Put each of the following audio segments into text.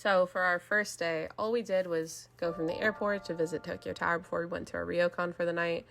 So for our first day, all we did was go from the airport to visit Tokyo Tower before we went to our ryokan for the night.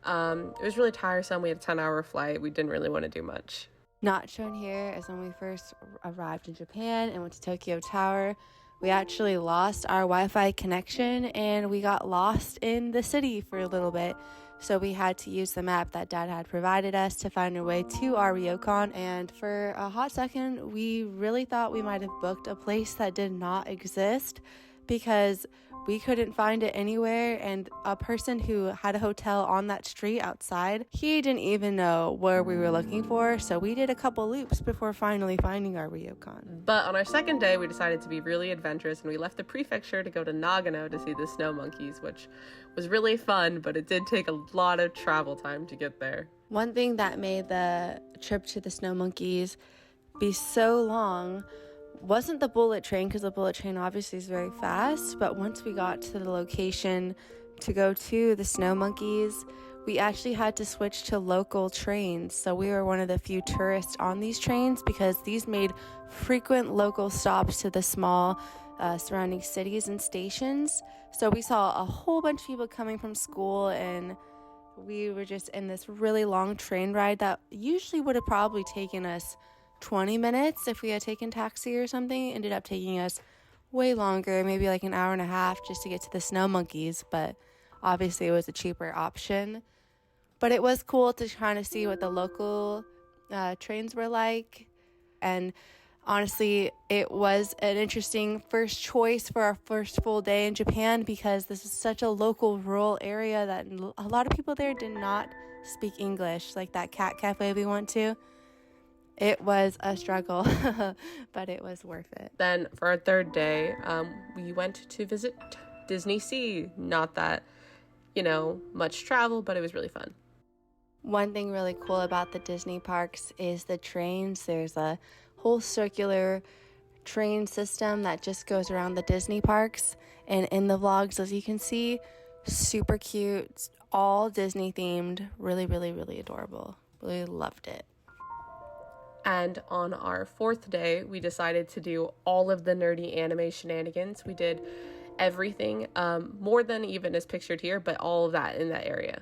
It was really tiresome. We had a 10-hour flight. We didn't really want to do much. Not shown here is when we first arrived in Japan and went to Tokyo Tower. We actually lost our Wi-Fi connection and we got lost in the city for a little bit. So we had to use the map that Dad had provided us to find our way to our ryokan. And for a hot second, we really thought we might have booked a place that did not exist because we couldn't find it anywhere, and a person who had a hotel on that street outside, he didn't even know where we were looking for, so we did a couple loops before finally finding our ryokan. But on our second day, we decided to be really adventurous, and we left the prefecture to go to Nagano to see the snow monkeys, which was really fun, but it did take a lot of travel time to get there. One thing that made the trip to the snow monkeys be so long wasn't the bullet train, because the bullet train obviously is very fast, but once we got to the location to go to the snow monkeys, we actually had to switch to local trains. So we were one of the few tourists on these trains because these made frequent local stops to the small surrounding cities and stations. So we saw a whole bunch of people coming from school, and we were just in this really long train ride that usually would have probably taken us 20 minutes if we had taken taxi or something. It ended up taking us way longer, maybe like an hour and a half just to get to the snow monkeys, but obviously it was a cheaper option. But it was cool to kind of see what the local trains were like, and honestly it was an interesting first choice for our first full day in Japan because this is such a local rural area that a lot of people there did not speak English. Like that cat cafe we went to, it was a struggle, but it was worth it. Then for our third day, we went to visit Disney Sea. Not that, much travel, but it was really fun. One thing really cool about the Disney parks is the trains. There's a whole circular train system that just goes around the Disney parks. And in the vlogs, as you can see, super cute, all Disney themed, really, really, really adorable. Really loved it. And on our fourth day, we decided to do all of the nerdy anime shenanigans. We did everything, more than even is pictured here, but all of that in that area.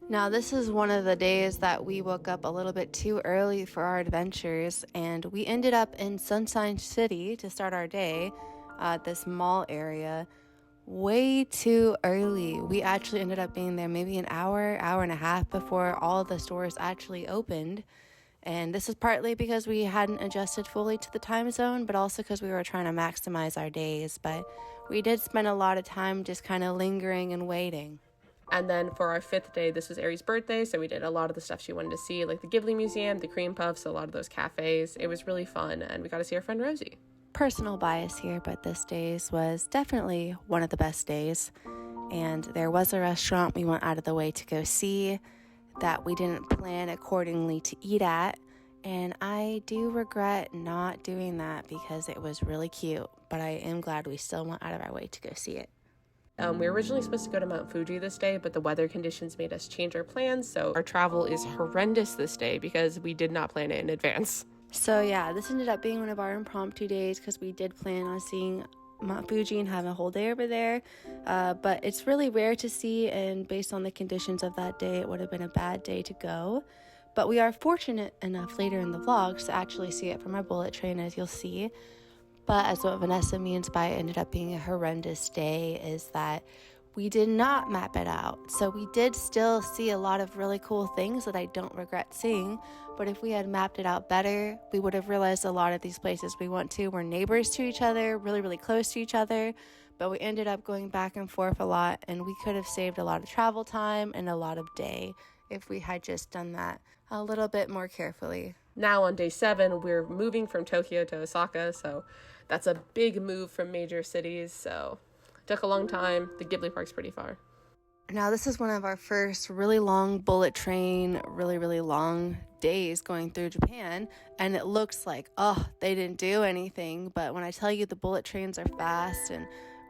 Now, this is one of the days that we woke up a little bit too early for our adventures, and we ended up in Sunshine City to start our day, this mall area, way too early. We actually ended up being there maybe an hour and a half before all the stores actually opened. And this is partly because we hadn't adjusted fully to the time zone, but also because we were trying to maximize our days. But we did spend a lot of time just kind of lingering and waiting. And then for our fifth day, this was Ari's birthday, so we did a lot of the stuff she wanted to see, like the Ghibli Museum, the cream puffs, a lot of those cafes. It was really fun, and we got to see our friend Rosie. Personal bias here, but this day's was definitely one of the best days. And there was a restaurant we went out of the way to go see that we didn't plan accordingly to eat at, and I do regret not doing that because it was really cute, but I am glad we still went out of our way to go see it. We were originally supposed to go to Mount Fuji this day, but the weather conditions made us change our plans, so our travel is horrendous this day because we did not plan it in advance. So yeah, this ended up being one of our impromptu days because we did plan on seeing Mount Fuji and having a whole day over there, but it's really rare to see, and based on the conditions of that day, it would have been a bad day to go. But we are fortunate enough later in the vlogs to actually see it from our bullet train, as you'll see. But as what Vanessa means by it ended up being a horrendous day is that we did not map it out. So we did still see a lot of really cool things that I don't regret seeing. But if we had mapped it out better, we would have realized a lot of these places we went to were neighbors to each other, really, really close to each other. But we ended up going back and forth a lot, and we could have saved a lot of travel time and a lot of day if we had just done that a little bit more carefully. Now on day 7, we're moving from Tokyo to Osaka, so that's a big move from major cities, so it took a long time. The Ghibli Park's pretty far. Now, this is one of our first really long bullet train, really, really long days going through Japan, and it looks like, they didn't do anything, but when I tell you the bullet trains are fast and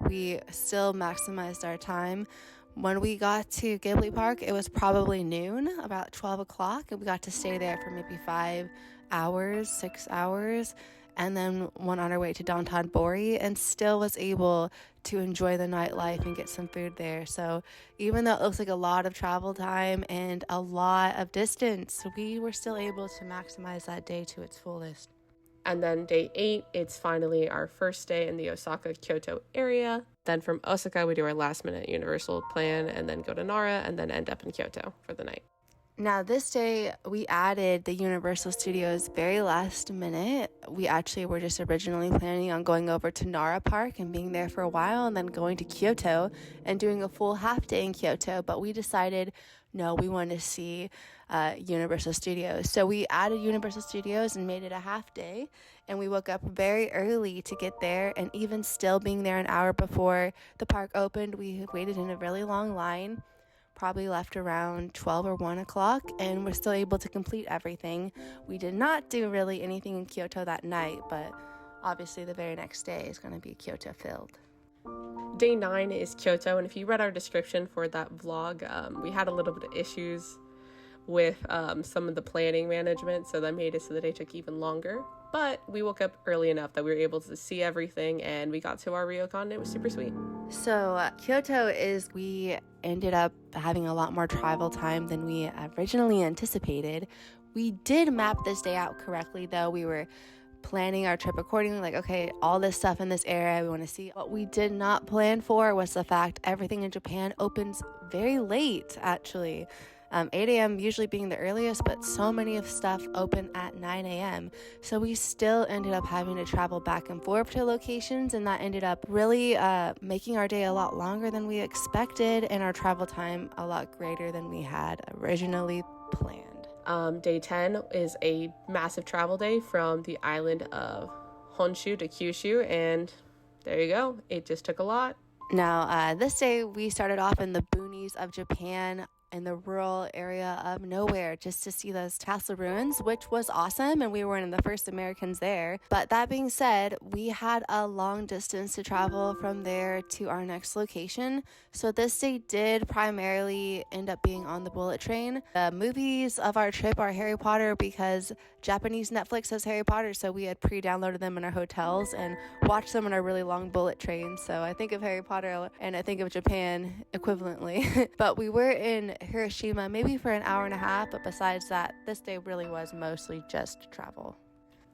we still maximized our time, when we got to Ghibli Park, it was probably noon, about 12 o'clock, and we got to stay there for maybe 5 hours, 6 hours, and then went on our way to downtown Bori and still was able to enjoy the nightlife and get some food there. So even though it looks like a lot of travel time and a lot of distance, we were still able to maximize that day to its fullest. And then day 8, it's finally our first day in the Osaka-Kyoto area. Then from Osaka, we do our last-minute Universal plan and then go to Nara and then end up in Kyoto for the night. Now, this day, we added the Universal Studios very last minute. We actually were just originally planning on going over to Nara Park and being there for a while and then going to Kyoto and doing a full half day in Kyoto. But we decided, no, we want to see Universal Studios. So we added Universal Studios and made it a half day. And we woke up very early to get there. And even still being there an hour before the park opened, we waited in a really long line. Probably left around 12 or 1 o'clock, and we're still able to complete everything. We did not do really anything in Kyoto that night, but obviously the very next day is going to be Kyoto filled. Day 9 is Kyoto, and if you read our description for that vlog, we had a little bit of issues with some of the planning management, so that made it so the day took even longer. But we woke up early enough that we were able to see everything, and we got to our ryokan, and it was super sweet. So Kyoto we ended up having a lot more travel time than we originally anticipated. We did map this day out correctly, though. We were planning our trip accordingly, like, okay, all this stuff in this area we want to see. What we did not plan for was the fact everything in Japan opens very late, actually. 8 a.m. usually being the earliest, but so many of stuff open at 9 a.m. So we still ended up having to travel back and forth to locations, and that ended up really making our day a lot longer than we expected and our travel time a lot greater than we had originally planned. Day 10 is a massive travel day from the island of Honshu to Kyushu, and there you go. It just took a lot. Now, this day we started off in the boonies of Japan, in the rural area of nowhere, just to see those tassel ruins, which was awesome, and we were one of the first Americans there. But that being said, we had a long distance to travel from there to our next location, so this day did primarily end up being on the bullet train. The movies of our trip are Harry Potter because Japanese Netflix has Harry Potter, so we had pre-downloaded them in our hotels and watched them on our really long bullet train. So I think of Harry Potter and I think of Japan equivalently. But we were in Hiroshima maybe for an hour and a half, but besides that, this day really was mostly just travel.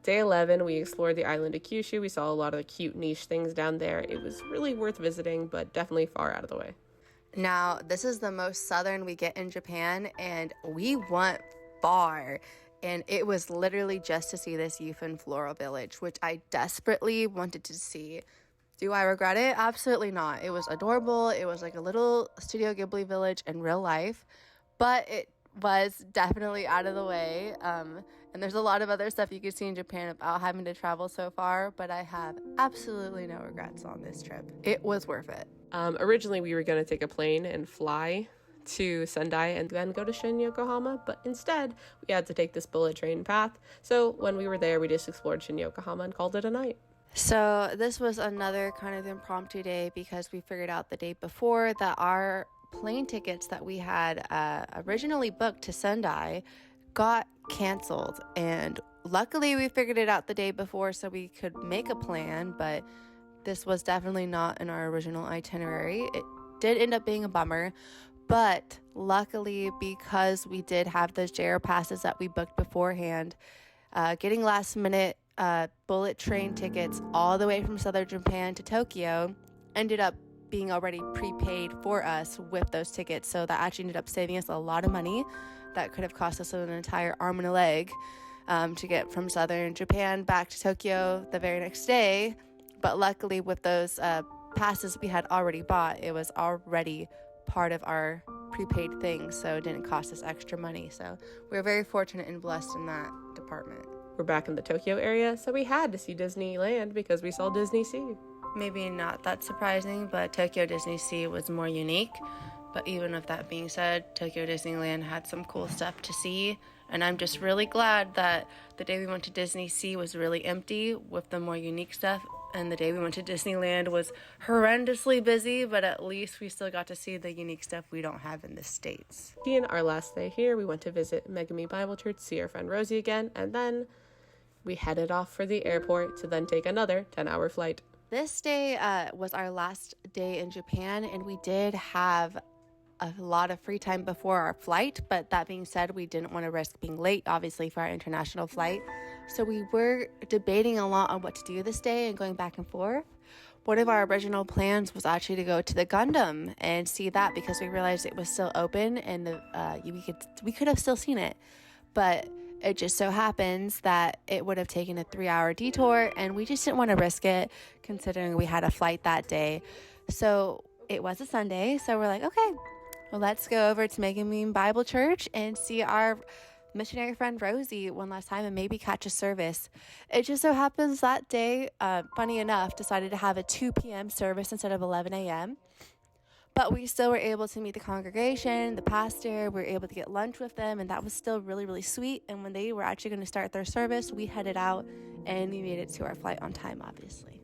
Day 11, we explored the island of Kyushu. We saw a lot of the cute niche things down there. It was really worth visiting, but definitely far out of the way. Now, this is the most southern we get in Japan, and we went far. And it was literally just to see this Yufin floral village, which I desperately wanted to see. Do I regret it? Absolutely not. It was adorable. It was like a little Studio Ghibli village in real life, but it was definitely out of the way. And there's a lot of other stuff you could see in Japan about having to travel so far, but I have absolutely no regrets on this trip. It was worth it. Originally, we were going to take a plane and fly to Sendai and then go to Shin-Yokohama, but instead we had to take this bullet train path. So when we were there, we just explored Shin-Yokohama and called it a night. So this was another kind of impromptu day because we figured out the day before that our plane tickets that we had originally booked to Sendai got canceled, and luckily we figured it out the day before so we could make a plan, but this was definitely not in our original itinerary. It did end up being a bummer, but luckily, because we did have those JR passes that we booked beforehand, getting last minute bullet train tickets all the way from southern Japan to Tokyo ended up being already prepaid for us with those tickets. So that actually ended up saving us a lot of money. That could have cost us an entire arm and a leg to get from southern Japan back to Tokyo the very next day. But luckily, with those passes we had already bought, it was already part of our prepaid thing, so it didn't cost us extra money. So we were very fortunate and blessed in that department. We're back in the Tokyo area, so we had to see Disneyland because we saw Disney Sea. Maybe not that surprising, but Tokyo Disney Sea was more unique. But even with that being said, Tokyo Disneyland had some cool stuff to see, and I'm just really glad that the day we went to Disney Sea was really empty with the more unique stuff, and the day we went to Disneyland was horrendously busy, but at least we still got to see the unique stuff we don't have in the States. In our last day here, we went to visit Megami Bible Church, see our friend Rosie again, and then we headed off for the airport to then take another 10-hour flight. This day was our last day in Japan, and we did have a lot of free time before our flight, but that being said, we didn't want to risk being late, obviously, for our international flight. So we were debating a lot on what to do this day and going back and forth. One of our original plans was actually to go to the Gundam and see that, because we realized it was still open and we could have still seen it. But it just so happens that it would have taken a 3-hour detour, and we just didn't want to risk it considering we had a flight that day. So it was a Sunday, so we're like, okay, well, let's go over to Megamine Bible Church and see our missionary friend Rosie one last time and maybe catch a service. It just so happens that day, funny enough, decided to have a 2 p.m. service instead of 11 a.m. But we still were able to meet the congregation, the pastor. We were able to get lunch with them, and that was still really, really sweet. And when they were actually going to start their service, we headed out and we made it to our flight on time, obviously.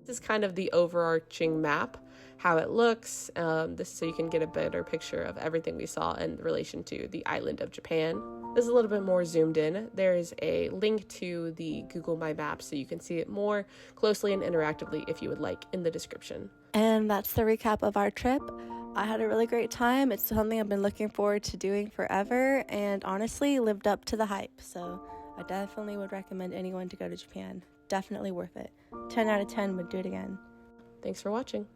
This is kind of the overarching map, how it looks, this so you can get a better picture of everything we saw in relation to the island of Japan. This is a little bit more zoomed in. There's a link to the Google My Maps so you can see it more closely and interactively if you would like in the description. And that's the recap of our trip. I had a really great time. It's something I've been looking forward to doing forever, and honestly lived up to the hype. So I definitely would recommend anyone to go to Japan. Definitely worth it. 10 out of 10 would do it again. Thanks for watching.